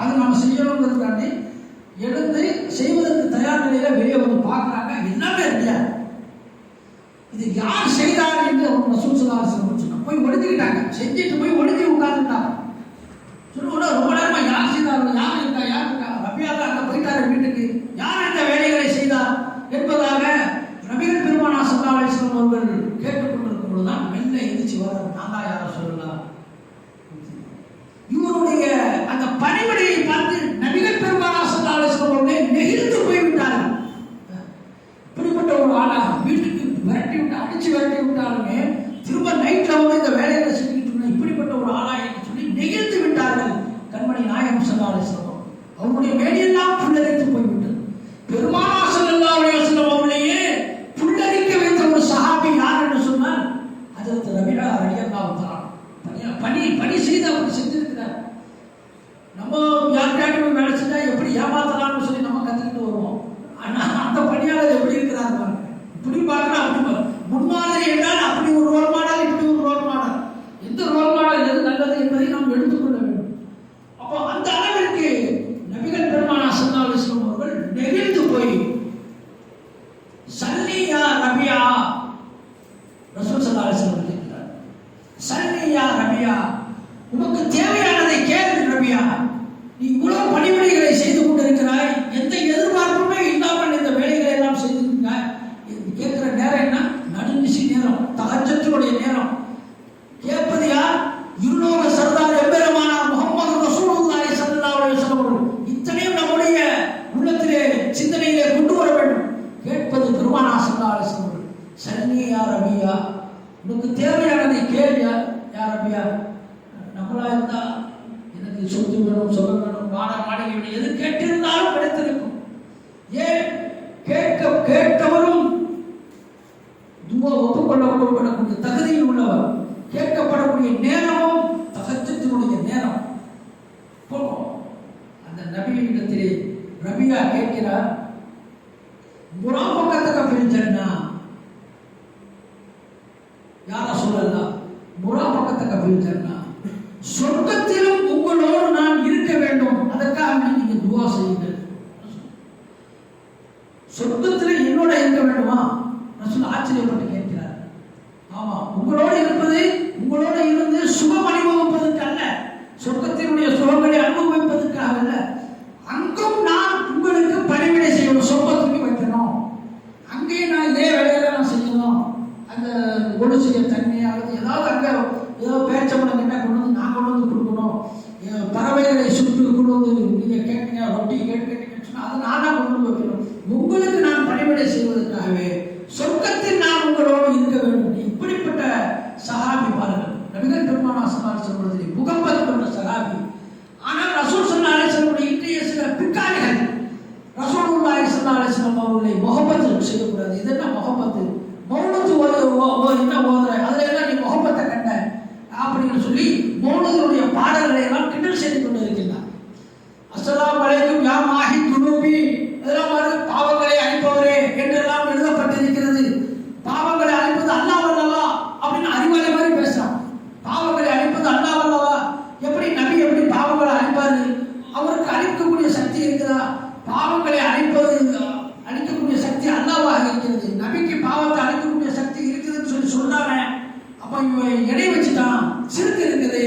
அது நம்ம செய்யணுங்கிறதுக்காண்டி எழுந்து செய்வதற்கு தயார் நிலையில வெளியே வந்து பார்க்குறாங்க, எல்லாமே இல்லையா. இது யார் செய்தார் என்று அவங்க ரசூல் ஸல்லல்லாஹு அலைஹி வஸல்லம் சொன்னாங்க. போய் ஒழுங்கிட்டாங்க, செஞ்சுட்டு போய் ஒழுங்கி உட்கார்ந்துட்டாங்க. சொன்ன ரொம்ப நேரமா யார் செய்தார்கள், யார் இருக்கா, யார் இருக்கா, ரபியா தான் அங்கே போயிட்டாரு வீட்டுக்கு, யார் இந்த வேலைகளை செய்தார் என்பதாக நபிகள் பெருமானார் ஸல்லல்லாஹு அலைஹி வஸல்லம் அவர்கள் கேட்டுக்கொண்டிருக்கும் பொழுதுதான் மெல்ல எந்திரிச்சு வர, நான் தான் யாரை சொல்லலாம். இவருடைய அந்த பணிவிடையை பார்த்து நபிகள் பெருமானார் ஸல்லல்லாஹு அலைஹி வஸல்லம் அவர்கள் நெகிழ்ந்து போய்விட்டார்கள். இப்படிப்பட்ட ஒரு ஆளா வீட்டுக்கு விரட்டி விட்டு அடிச்சு விரட்டி விட்டாலுமே திரும்ப நைட்ல வந்து இந்த வேலைகளை செஞ்சுட்டு இருந்தா இப்படிப்பட்ட ஒரு ஆளா என்று சொல்லி நெகிழ்ந்து விட்டார்கள் கண்மணி நாயகம் ஸல்லல்லாஹு அலைஹி வஸல்லம். அவருடைய மேடியெல்லாம் புல்லரித்து போய்விட்டது. பெருமானார் ஸல்லல்லாஹு அலைஹி வஸல்லம் அவர்களையே புல்லரிக்க வைத்த ஒரு சஹாபி யார் என்று சொன்னால் ஹஜ்ரத் ரபியா ரலியல்லாஹு தஆலா. பணி செய்து அப்படி செஞ்சிருக்கிறார். நம்ம யாருக்காட்டும் வேலை செஞ்சா எப்படி ஏமாத்தலாம்னு சொல்லி நம்ம கத்துக்கிட்டு வருவோம். ஆனா அந்த பணியாளர் எப்படி இருக்கிறார் பாருங்க. இப்படி பார்க்கலாம், அப்படி முன்மாதிரி என்றால் அப்படி ஒரு ரோல் மாடல், இப்படி ஒரு ரோல் மாடல். எந்த ரோல் மாடல் எது நல்லது என்பதை நாம் எடுத்துக்கொள்ள வேண்டும். அப்போ அந்த அளவிற்கு நபிகள் பெருமானார் ஸல்லல்லாஹு அலைஹி வஸல்லம் அவர்கள் நெகிழ்ந்து போய் சல்லியா ரபியா, ரசூல் ஸல்லல்லாஹு அலைஹி வஸல்லம் கேட்கிறார், சல்லியா ரபியா, உனக்கு தேவையானதை கேளு ரபியா, நீ இவ்வளவு பணிவிடைகளை செய்து கொண்டிருக்கிறாய், எந்த எதிர்பார்ப்புமே இல்லாமல் இந்த வேலைகளை எல்லாம் செய்திருக்கிறாய். கேட்கிற நேரம் என்ன? நடுநிசி நேரம், தஹஜ்ஜுடைய நேரம். கேட்பது யார்? இருலோக சர்தார் எம்பெருமானார் முஹம்மது ரசூலுல்லாஹி ஸல்லல்லாஹு அலைஹி வஸல்லம் அவர்கள். இத்தனையும் நம்முடைய உள்ளத்திலே சிந்தனையிலே கொண்டு வர வேண்டும். கேட்பது பெருமானார் ஸல்லல்லாஹு அலைஹி வஸல்லம் அவர்கள். சல்லி யா ரபியா, உனக்கு தேவையானதை கேள் யா ரபியா. நம்மளா இருந்தா எனக்கு சொத்து வேணும், சொல்ல வேணும், வாட மாளிகை வேணும், எது கேட்டிருந்தாலும் கிடைத்திருக்கும். ஏன் கேட்டவரும் துவா ஒப்புக்கொள்ளக்கூடிய தகுதியில் உள்ளவர், கேட்கப்படக்கூடிய நேரமும் தஹஜ்ஜுடைய நேரம். அந்த நபியிடத்திலே ரபியா கேட்கிறார், முராஃபகத்துக ஃபில் ஜன்னா, யா ரசூலல்லாஹ், முராஃபகத்துக ஃபில் ஜன்னா, சொர்க்கத்திலும் உங்களோடு நான் இருக்க வேண்டும், அதற்காக நீங்க துவா செய்யுங்கள். சொர்க்கத்தில் என்னோட இருக்க வேண்டுமா? ரசூல் ஆச்சரியப்பட்டு கேட்கிறார். ஆமா, உங்களோடு இருப்பது, உங்களோடு இருந்து சுகம் அனுபவிப்பதற்கு அல்ல, சொர்க்கத்தினுடைய சுகங்களை அனுபவிப்பதற்காக அல்ல, அங்கும் நான் உங்களுக்கு பணிவிடை செய்யணும், சொர்க்கத்துக்கு வைக்கணும், அங்கேயும் நான் இதே வேலையில நான் செய்யணும். அந்த ஒழு செய்ய தண்ணி அல்லது ஏதாவது அங்கே ஏதோ பேச்சப்படம் என்ன கொண்டு வந்து நான் கொண்டு வந்து கொடுக்கணும், பறவைகளை சுட்டு கொண்டு வந்து நீங்கள் கேட்டீங்க, ரொட்டி கேட்டீங்கன்னு சொன்னால் அதை நானாக கொண்டு வந்து வைக்கணும், உங்களுக்கு நான் பணிவிடை செய்வதற்காகவே சொர்க்கத்தில் நான் உங்களோடு இருக்க வேண்டும். இப்படிப்பட்ட சஹாபி பாருங்கள், நபிகள் பெருமானார் ஸல்லல்லாஹு அலைஹி வஸல்லம் முகம்மது கொண்ட சஹாபி. ஆனால் ரசூல் ஸல்லல்லாஹு அலைஹி வஸல்லம் இன்றைய சில பிற்காலிகள் ரசூலுல்லாஹி ஸல்லல்லாஹு அலைஹி வஸல்லம் அவர்களை முகம்மது செய்யக்கூடாது. இது என்ன முகம்மது, மௌனத்து என்ன ஓதுற, அதில் எல்லாம் நீ முகம்மத்தை கண்ட அப்படின்னு சொல்லி மௌனத்தினுடைய பாடல்களை எல்லாம் கிண்டல் செய்து கொண்டு இருக்கின்றார். அஸ்ஸலாமு அலைக்கும் யா மாஹி துனூபி, அதெல்லாம் பாவங்களை அழிப்பவரே என்றெல்லாம் எழுதப்பட்டிருக்கிறது. பாவங்களை அழிப்பது அல்லாஹ் அல்லவா அப்படின்னு அறிவாளி மாதிரி பேசுறான். பாவங்களை அழிப்பது அல்லாஹ் அல்லவா, எப்படி நபி எப்படி பாவங்களை அழிப்பாரு, அவருக்கு அழிக்கக்கூடிய சக்தி இருக்குதா? பாவங்களை அழிக்கக்கூடிய சக்தி அல்லாஹ்வாக இருக்கிறது, நபிக்கு பாவத்தை அழிக்கக்கூடிய சக்தி இருக்குதுன்னு சொல்லி சொல்றாங்க. அப்ப இவன் எடை வச்சுட்டான், சிறுக்கு இருக்குது,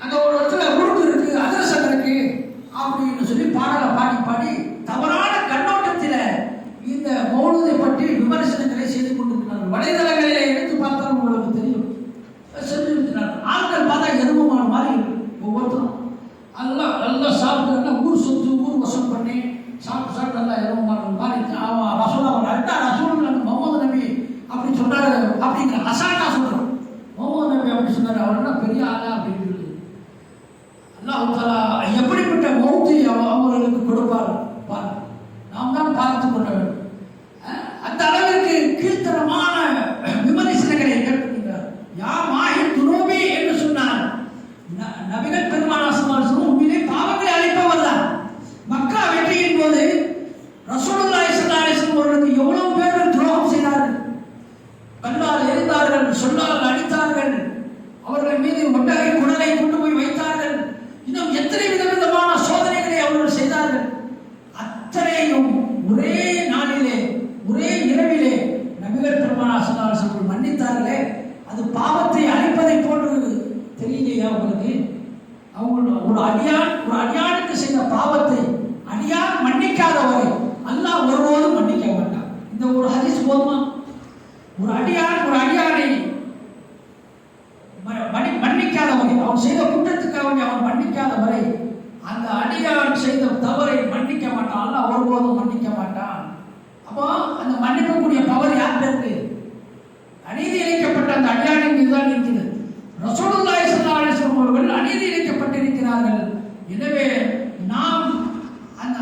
அங்க ஒரு இடத்துல உருட்டு இருக்கு, அதிரசம் இருக்கு அப்படின்னு சொல்லி பாடலை பாடி பாடி தவறான கண்ணோட்டத்தில் இந்த மௌனத்தை பற்றி விமர்சனங்களை செய்து கொண்டிருக்கிறார்கள். வலைதளங்களிலே எடுத்து பார்த்தால் உங்களுக்கு தெரியும், செஞ்சிருக்கிறார்கள். ஆட்கள் பார்த்தா எருமமான மாதிரி இருக்கு. ஒவ்வொருத்தரும் நல்லா சாப்பிட்டு ஊர் சொத்து ஊர் வசூல் பண்ணி சாப்பிட்டு நல்லா எருமமான மாதிரி ரசூல் அவர் அடுத்த ரசூல் முகமது நபி அப்படி சொன்னாரு அப்படிங்கிற அசால்ட்டா சொல்றோம். முகமது நபி அப்படி சொன்னாரு, அவர் என்ன பெரிய ஆளா அப்படின்னு அல்லாஹ் தஆலா எப்படிப்பட்ட மௌத்தை அவர்களுக்கு கொடுப்பார் பாரு, நாம் தான் பார்த்து கொள்ள வேண்டும். அந்த அளவிற்கு கீழ்த்தரமான விமர்சனங்களை கேட்கின்றார். யா மாஹி துனூபி என்று சொன்னார். நபிகள் பெருமானார் ஸல்லல்லாஹு அலைஹி வஸல்லம் உண்மையிலே பாவங்களை அழிப்பவர் தான். மக்கா வெற்றியின் போது ரசூலுல்லாஹி ஸல்லல்லாஹு அலைஹி வஸல்லம் அவர்களுக்கு எவ்வளவு பேர்கள் துரோகம் செய்தார்கள், கல்லால் எறிந்தார்கள், சொல்லால் அடித்தார்கள், அவர்கள் மீது ஒட்டகை குடலை கொண்டு போய் வைத்தார்கள், இன்னும் எத்தனை வித அவங்க ஒரு அடியானுக்கு செய்த பாவத்தை அடியான் மன்னிக்காத வரை அல்லாஹ் ஒருபோதும் மன்னிக்க மாட்டான். இந்த ஒரு ஹதீஸ் போதுமா? ஒரு அடியானை மன்னிக்காத வரை, அவன் செய்த குற்றத்துக்காக அவன் மன்னிக்காத வரை அந்த அடியான் செய்த தவறை மன்னிக்க மாட்டான். அல்லாஹ் ஒருபோதும் மன்னிக்க மாட்டான். அப்போ அந்த மன்னிக்கக்கூடிய பவர் யார்கிட்ட இருக்கு? அநீதி இழைக்கப்பட்ட அந்த அடியானின் மீது தான் இருக்குது. ரசூலுல்லாஹி ஸல்லல்லாஹு அலைஹி வஸல்லம் அவர்கள் அநீதி இழைக்கப்பட்டிருக்கிறார்கள். எனவே நாம் அந்த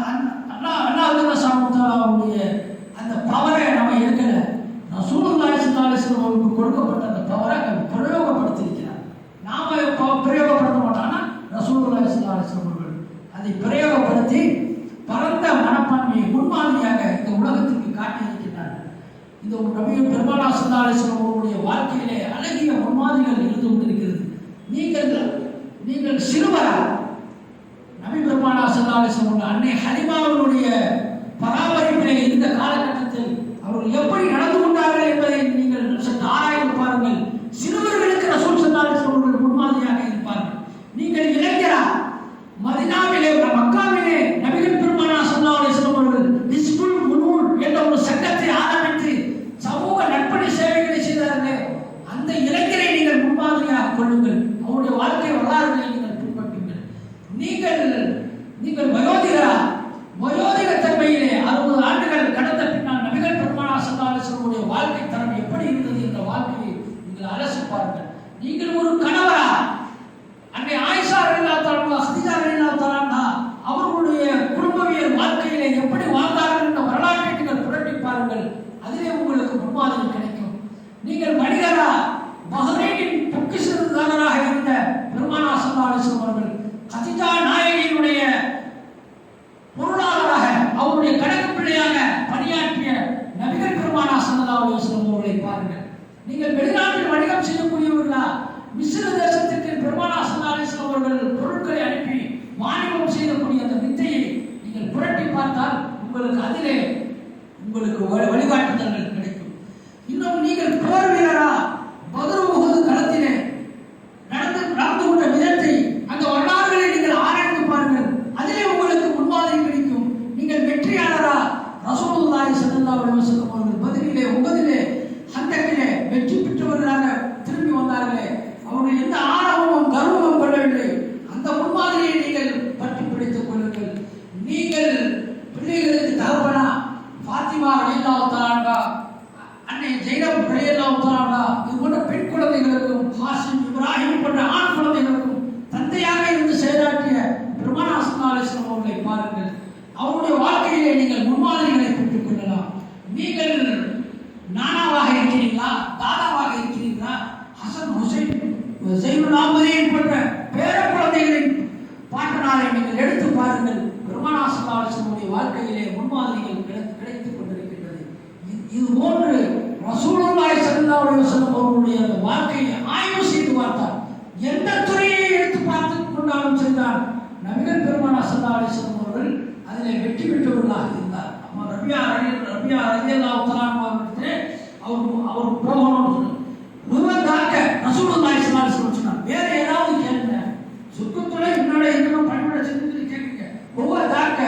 அல்லாஹ் சுப்ஹானஹு அந்த பவரை நம்ம எடுக்கல. ரசூலுல்லாஹி ஸல்லல்லாஹு அலைஹி வஸல்லம் அவர்களுக்கு கொடுக்கப்பட்ட அந்த பவரை பிரயோகப்படுத்தியிருக்கிறார். நாம பிரயோகப்படுத்த மாட்டோம். ஆனால் ரசூலுல்லாஹி ஸல்லல்லாஹு அலைஹி வஸல்லம் அவர்கள் அதை பிரயோகப்படுத்தி பரந்த மனப்பான்மையை முன்மாதிரியாக இந்த உலகத்திற்கு காட்டியிருக்கிறார்கள். இந்த நபி பெருமானார் ஸல்லல்லாஹு அலைஹி வஸல்லம் அவர்களுடைய வாழ்க்கையிலே அழகிய முன்மாதிரிகள் இருந்து கொண்டிருக்கிறது. நீங்கள் சிறுவரா? நபி பெருமானார் ஸல்லல்லாஹு அலைஹி வஸல்லம் அன்னை ஹலிமாவுடைய பராமரிப்பிலே இந்த காலகட்டத்தில் அவர்கள் எப்படி நடந்து கொண்டார்கள் என்பதை நீங்கள் சற்று ஆராய்ந்து பாருங்கள். சிறுவர்களுக்கு ரசூல் ஸல்லல்லாஹு அலைஹி வஸல்லம் அவர்கள் முன்மாதிரியாக இருப்பார்கள். நீங்கள் இளைஞரா? மதீனாவிலே மக்காவிலே நபிகள் பெருமானார் ஸல்லல்லாஹு அலைஹி வஸல்லம் அவர்கள் ஹிஸ்புல் முனூன் என்ற ஒரு சங்கத்தை ஆரம்பித்து சமூக நட்பணி சேவைகளை செய்தார்களே, அந்த இளைஞரை நீங்கள் முன்மாதிரியாக கொள்ளுங்கள். அவருடைய வாழ்க்கை வரலாறுகளை நீங்கள் பின்பற்றுங்கள். நீங்கள் வயோதிக தன்மையிலே 60 ஆண்டுகள் கடந்த பின்னால் நபிகள் பெருமானார் ஸல்லல்லாஹு அலைஹி வஸல்லம் வாழ்க்கை தரம் எப்படி இருந்தது என்ற வாழ்க்கையை நீங்கள் அலசி பாருங்கள். நீங்கள் ஒரு கணவரா? அன்னை ஆயிஷா ரலியல்லாஹு தஆலா, ஹதீஜா ரலியல்லாஹு தஆலா அவர்களுடைய குடும்பவியல் வாழ்க்கையிலே எப்படி வாழ்ந்தார்கள் என்ற வரலாற்றை நீங்கள் புரட்டி பாருங்கள். அதிலே உங்களுக்கு முன்மாதிரி கிடைக்கும். நீங்கள் மனிதரா? பஹ்ரைனின் பொக்கிஷதாரராக இருந்த பெருமானார் ஸல்லல்லாஹு அலைஹி வஸல்லம் அவர்கள் ஹதீஜா நாயகியினுடைய பொருளாளராக அவருடைய கணக்கு பிள்ளையாக பணியாற்றிய நபிகள் பெருமானார் ஸல்லல்லாஹு அலைஹி வஸல்லம் அவர்களை பாருங்கள். நீங்கள் வெளிநாட்டில் வணிகம் செய்யக்கூடியவர்களா? மிஸ்ர தேசத்திற்கு பெருமானார் ஸல்லல்லாஹு அலைஹி வஸல்லம் அவர்கள் பொருட்களை அனுப்பி வாணிபம் செய்யக்கூடிய அந்த வித்தையை நீங்கள் புரட்டி பார்த்தால் உங்களுக்கு வழிகாட்டுதல்கள் கிடைக்கும். இன்னும் நீங்கள் போர் வீரரா? பத்ர் உஹது களத்திலே நடந்து கொண்ட விதத்தை அந்த வரலாறுகளை நீங்கள் ஆராய்ந்து பாருங்கள். அதிலே உங்களுக்கு முன்மாதிரி கிடைக்கும். நீங்கள் வெற்றியாளரா? ரசூலுல்லாஹி ஸல்லல்லாஹு அலைஹி வஸல்லம் அவர்கள் பத்ரிலே உஹதிலே ஹந்தக்கிலே வெற்றி பெற்றவர்களாக திரும்பி வந்தார்களே, அவர்கள் எந்த ஆணவமும் கர்வமும் கொள்ளவில்லை. அந்த முன்மாதிரியை நீங்கள் பற்றி பிடித்துக் கொள்ளுங்கள். நீங்கள் பிள்ளைகளுக்கு தகப்பனா? ஃபாத்திமா ரலியல்லாஹு தஆலா, அன்னை ஜெய்னப் ரலியல்லாஹு தஆலா, இது போன்ற பெண் குழந்தைகளுக்கும் ஹாசிம், இப்ராஹிம் போன்ற ஆண் குழந்தைகளுக்கும் தந்தையாக இருந்து செயலாற்றிய பெருமானார் ஸல்லல்லாஹு அலைஹி வஸல்லம் அவர்களை பாருங்கள். அவருடைய வாழ்க்கையிலே நீங்கள் முன்மாதிரிகளை பெற்றுக் கொள்ளலாம். நீங்கள் நானாவாக இருக்கிறீர்களா? தாதாவாக இருக்கிறீர்களா? ஹசன், ஹுசைன், ஜெய்னுல் ஆபிதீன் போன்ற பேர குழந்தைகளின் பாட்டனாரை நீங்கள் எடுத்து பாருங்கள். பெருமானார் ஸல்லல்லாஹு அலைஹி வஸல்லம் வாழ்க்கையிலே முன்மாதிரிகள் கிடைத்துக் கொண்டிருக்கின்றது. இது போன்று ரசூலுல்லாஹி ஸல்லல்லாஹு அலைஹி வஸல்லம் அவர்களுடைய வாழ்க்கையை ஆய்வு செய்து பார்த்தார். எந்த துறையை எடுத்து பார்த்து கொண்டாலும் சரிதான், நபிகள் பெருமானார் ஸல்லல்லாஹு அலைஹி வஸல்லம் அவர்கள் அதிலே வெற்றி பெற்றவர்களாக இருந்தார். ரபியா ரலியல்லாஹு தஆலா அவர் போகணும்னு நுவதாக்க ரசூலுல்லாஹி ஸல்லல்லாஹு அலைஹி வஸல்லம் சொன்னார். வேற ஏதாவது கேளுங்க, சுத்தத்துல என்னோட இன்னும் பணிவிட செஞ்சு கேட்குங்க. நுவதாக்க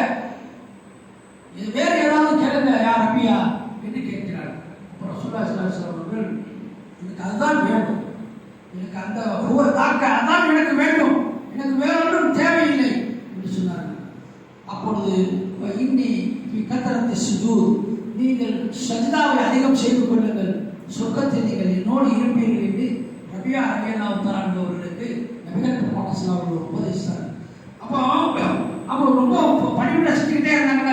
இது வேற ஏதாவது கேளுங்க, யார் ரபியா என்று கேட்கிறார். அப்புறம் ரசூலுல்லாஹி ஸல்லல்லாஹு அலைஹி வஸல்லம் அவர்கள் எனக்கு அதுதான் வேணும், எனக்கு அந்த நுவதாக்க அதான் எனக்கு வேண்டும், எனக்கு வேற ஒன்றும் தேவையில்லை என்று சொன்னார்கள். அப்பொழுது இன்னி கத்தரத்தை சுஜூத், நீங்கள் சஜ்தாவை அதிகம் செய்து கொள்ளுங்கள், சொர்க்கத்தில் நீங்கள் என்னோடு இருப்பீர்கள் என்று ரபியா ரலியல்லாஹு தஆலா அவர்களுக்கு நபிகள் பெருமானார் ஸல்லல்லாஹு அலைஹி வஸல்லம் உபதேசித்தார். அப்போ அவங்க ரொம்ப பணிவிடை செஞ்சுக்கிட்டே இருந்தாங்க.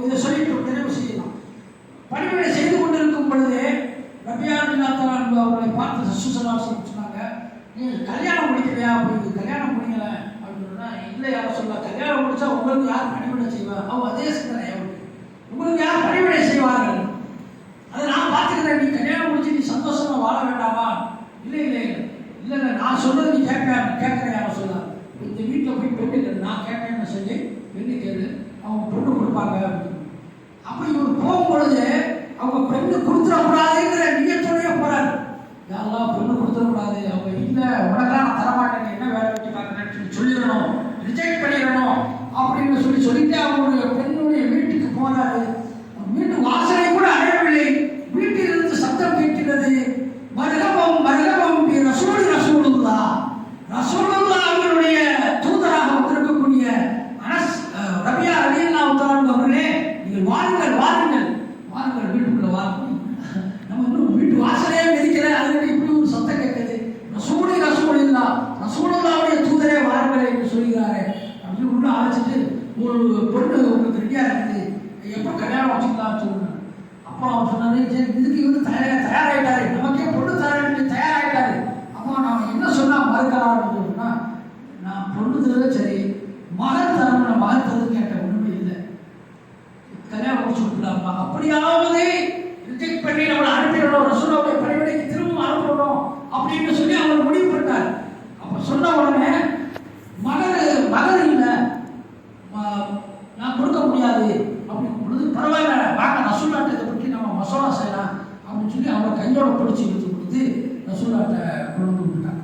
இதை சொல்லிட்டு நிறைவு செய்யலாம். பணிவிடை செய்து கொண்டிருக்கும் பொழுது ரபியா ரலியல்லாஹு தஆலா அவர்களை பார்த்து ரசூலுல்லாஹி ஸல்லல்லாஹு அலைஹி வஸல்லம் சொன்னாங்க, நீங்கள் கல்யாணம் முடிக்கலையா? அப்படின்னு கல்யாணம் முடிக்கல அப்படின்னு சொன்னா, இல்லை யாரும் சொல்ல, கல்யாணம் முடிச்சா உங்களுக்கு யார் பணிவிடை செய்வார்? அவங்க அதே சிந்தனை, உங்களுக்கு யார் பணிவிடை செய்வார்கள்? அதை நான் பார்த்துக்கிறேன், நீ கல்யாணம் முடிச்சு நீ சந்தோஷமா வாழ வேண்டாமா? இல்லை, நான் சொல்றது நீ கேட்கிறேன் யாரும் சொல்ல, இந்த வீட்டில் போய் பெண்ணு கேளு, நான் கேட்கறேன்னு சொல்லி பெண்ணு கேளு, அவங்க பொண்ணு கொடுப்பாங்க அப்படின்னு. அப்போ இவர் போகும்பொழுது அவங்க பெண்ணு கொடுத்துடக்கூடாதுங்கிற நியத்தோடய போறாரு. யாரெல்லாம் பெண்ணு கொடுத்துடக்கூடாது, அவங்க இல்லை உனக்கெல்லாம் நான் தரமாட்டேன், என்ன வேலை வச்சு பார்க்குறேன் சொல்லிடணும், ரிஜெக்ட் பண்ணிடணும் அப்படின்னு சொல்லிட்டு அவங்களுடைய பெண்ணுடைய வீட்டுக்கு போனாரு. வீட்டு வாசலை கூட அடையவில்லை. வீட்டிலிருந்து சத்தம் கேட்கிறது. மர்ஹபம் மர்ஹபம் பி ரசூலுல்லாஹ். ரசூலுல்லாஹ் அவர்களுடைய தூதராக வந்திருக்கக்கூடிய அனஸ் ரபியா ரலியல்லாஹு தஆலா அவர்களே, நீங்கள் வாருங்கள் வாருங்கள் வாருங்கள், வீட்டுக்குள்ள வாருங்கள். நம்ம இன்னும் வீட்டு வாசலே மிதிக்கல, அதுக்கு இப்படி ஒரு சத்தம் கேட்குது. ரசூலுல்லாஹ்வுடைய தூதரே வாருங்கள் என்று சொல்கிறாரு. அப்படி உள்ள அழைச்சிட்டு, ஒரு பொண்ணு உங்களுக்கு ரெடியா இருக்குது, எப்போ கல்யாணம் வச்சுக்கலாம்னு சொல்லுங்க. அப்போ அவன் சொன்னாரு, இதுக்கு இவரு தயாராகிட்டாரு, நமக்கே பொண்ணு தயாராகிட்டாரு. அப்போ நான் என்ன சொன்னா மறுக்கலாம் சொன்னா, நான் பொண்ணு தருவது சரி, மகன் தரணும், நான் மகன் தருவது கேட்ட ஒண்ணுமே இல்லை, கல்யாணம் முடிச்சு விட்டுலாமா, அப்படியாவது ரிஜெக்ட் பண்ணி நம்மளை அனுப்பிடணும், ரசூலுல்லாஹ்வுடைய பணிவிடைக்கு திரும்ப அனுப்பணும் அப்படின்னு சொல்லி அவர் முடிவு பண்ணார். அப்ப சொன்ன உடனே மகன் இல்லை, நான் கொடுக்க முடியாது அப்படின்னு பொழுது, பரவாயில்ல வாங்க ரசூலுல்லாஹ்ட்ட இதை பற்றி நம்ம மசோரா செய்யலாம் அப்படின்னு சொல்லி அவரை கையோட பிடிச்சி இழுத்து கொடுத்து ரசூலுல்லாஹ்ட்ட கொண்டு விட்டாங்க.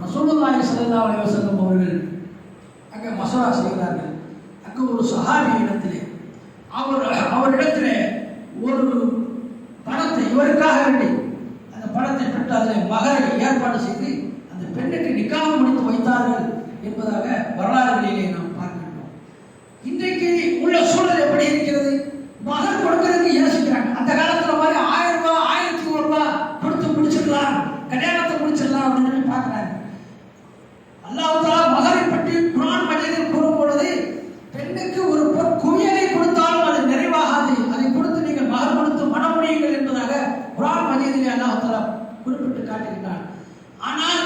ரசூலுல்லாஹி ஸல்லல்லாஹு அலைஹி வஸல்லம் அவர்கள் அங்கே மசோரா செய்கிறார்கள். அங்கே ஒரு சஹாபி இடத்திலே அவரிடத்திலே ஒரு பணத்தை இவருக்காக வேண்டி அந்த பணத்தை பெற்று அதில் மகரை ஏற்பாடு செய்து அந்த பெண்ணுக்கு நிக்காஹ் முடித்து வைத்தார்கள் என்பதாக வரலாறுகளிலே நாம் பார்க்கின்றோம். இன்றைக்கு உள்ள சூழல் எப்படி இருக்கிறது? மகர் கொடுக்கறதுக்கு யோசிக்கிறாங்க. அந்த காலத்துல மாதிரி 1000 ரூபாய் 1100 ரூபாய் கொடுத்து முடிச்சிடலாம், கல்யாணத்தை முடிச்சிடலாம் அப்படின்னு பார்க்கிறாங்க. அல்லாஹ் தஆலா மகரை பற்றி குர்ஆன் மஜீதில் கூறும் பொழுது, பெண்ணுக்கு ஒரு குவியலை கொடுத்தாலும் அது நிறைவாகாது, அதை கொடுத்து நீங்கள் மகர் கொடுத்து மனம் முடியுங்கள் என்பதாக குர்ஆன் மஜீதிலே அல்லாஹ் தஆலா குறிப்பிட்டு காட்டுகிறார். ஆனால்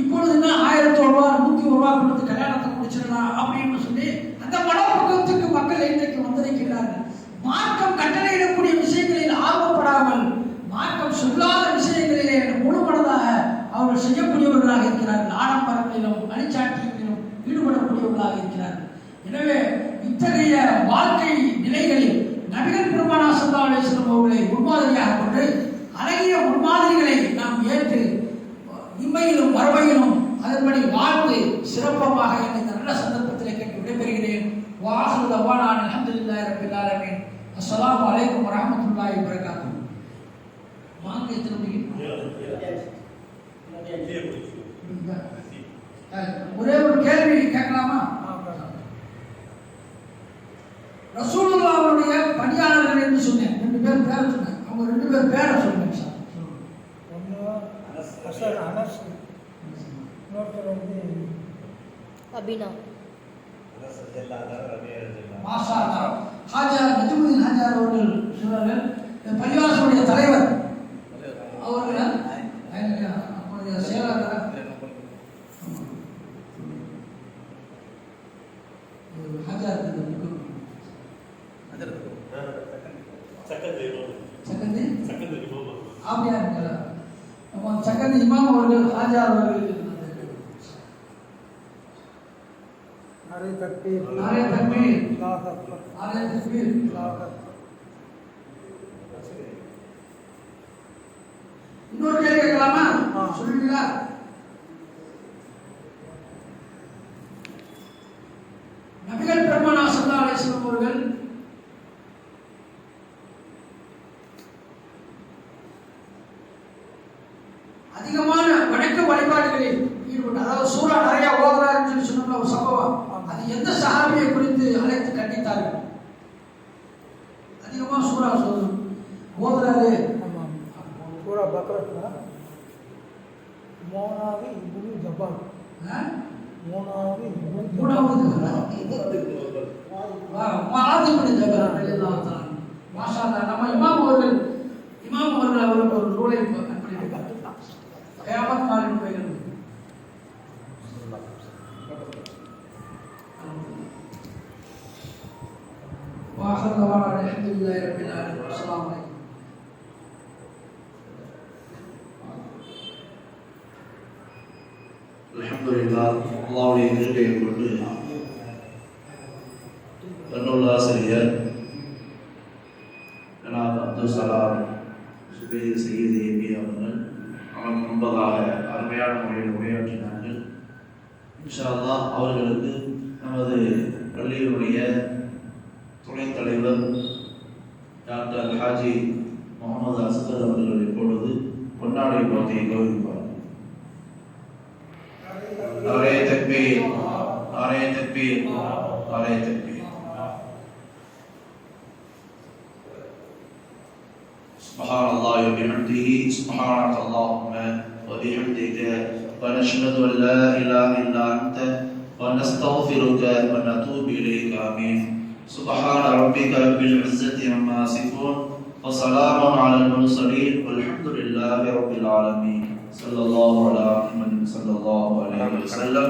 இப்பொழுது என்ன 1000 ரூபாய் 100 ரூபாய் கொடுத்து கல்யாணத்தை முடிச்சிடலாம் அப்படின்னு சொல்லி அந்த மனப்பக்குவத்துக்கு மக்கள் இன்றைக்கு வந்திருக்கிறார்கள். மார்க்கம் கட்டளையிடக்கூடிய விஷயங்களில் ஆர்வப்படாமல் மார்க்கம் சொல்லாத விஷயங்களிலே முழுமனதாக அவர்கள் செய்யக்கூடியவர்களாக இருக்கிறார்கள். ஆடம்பரங்களிலும் அழிச்சாட்டியங்களிலும் ஈடுபடக்கூடியவர்களாக இருக்கிறார்கள். எனவே இத்தகைய வாழ்க்கை நிலைகளில் நபிகள் பெருமானார் ஸல்லல்லாஹு அலைஹி வஸல்லம் அவர்களை முன்மாதிரியாக கொண்டு அழகிய முன்மாதிரிகளை நாம் ஏற்று இம்மையிலும் மறுமையிலும் அதன்படி வாழ்ந்து சிறப்பமாக இந்த நல்ல சந்தர்ப்பத்திலே கேட்டு விடைபெறுகிறேன். வாஹிரு தஅவானா அல்ஹம்துலில்லாஹி ரப்பில் ஆலமீன். அஸ்ஸலாமு அலைக்கும் வரஹ்மத்துல்லாஹி வபரகாத்துஹு. வாங்க திரும்பி ஒரே ஒரு கேள்வி கேட்கலாமா? ரசூலுல்லாஹ் அவருடைய பணியாளர்கள் என்று சொன்னேன், 2 பேர் பேரை சொன்னேன். அவங்க 2 பேர் பேரை சொல்லுங்க சார். அனஸ், இன்னொருத்தர் அபினவ். மாஷா அல்லாஹ். ஹாஜா நஜ்முதீன் ஹாஜார் அவர்கள் சொன்னார்கள், பள்ளிவாசலுடைய தலைவர் அவர்கள் அவருடைய செயலாளர் ஹாஜார் அப்படியா இருக்கிறார். சக்கந்தி இமாம் அவர்கள் ஹாஜார் அவர்கள் நாரே தக்பீர் நாரே தக்பீர் நாரே தக்பீர். இன்னொரு கேள்வி கேட்கலாமா? சொல்லுவீங்களா? நபிகள் பெருமானார் ஸல்லல்லாஹு அலைஹி வஸல்லம் அவர்கள் அதிகமான வணக்க வழிபாடுகளில் ஈடுபட்டு, அதாவது சூரா நிறைய ஓதுறாருன்னு சொல்லி சொன்ன ஒரு சம்பவம், அது எந்த சஹாபியை குறித்து அழைத்து கண்டித்தார்கள்? அதிகமா சூரா ஓதுறாரு. சூரா பக்ரா மௌனாவி இப்னு ஜபால், மௌனாவி இப்னு ஜபால் ரலியல்லாஹு தஆலா. மாஷா அல்லாஹ். நம்ம இமாம் அவர்கள் அவருக்கு ஒரு நூலை அனுப்பியிருக்காங்க, கியாமத் நாளின் பெயர். வாஹர் தவானா அல்ஹம்துலில்லாஹி ரப்பில் ஆலமீன். அஸ்ஸலாமு அலைக்கும். அல்ஹம்துலில்லாஹ். அல்லாஹ்வுடைய கிருபையை கொண்டு நூலாசிரியர் ஜனாப் அப்துல் சலாம் சுபைர் சையீத் ஏபி அவர்கள் நமக்கு முன்பதாக அருமையான முறையில் உரையாற்றினார்கள். இன்ஷா அல்லாஹ் அவர்களுக்கு நமது பள்ளியினுடைய துணைத் தலைவர் டாக்டர் ஹாஜி முகமது அஸ்கர் அவர்கள் இப்பொழுது பொன்னாடை போட்டியை கௌரவிப்பார். நாரே தக்பீர், நாரே தக்பீர், நாரே தக்பீர். سبحان الله وبحمده سبحانك اللهم وبحمدك ونشهد ان لا اله الا انت ونستغفرك ونتوب اليك آمين. سبحان ربك رب العزة عما يصفون وسلام على المرسلين والحمد لله رب العالمين. صلى الله على محمد صلى الله عليه وسلم.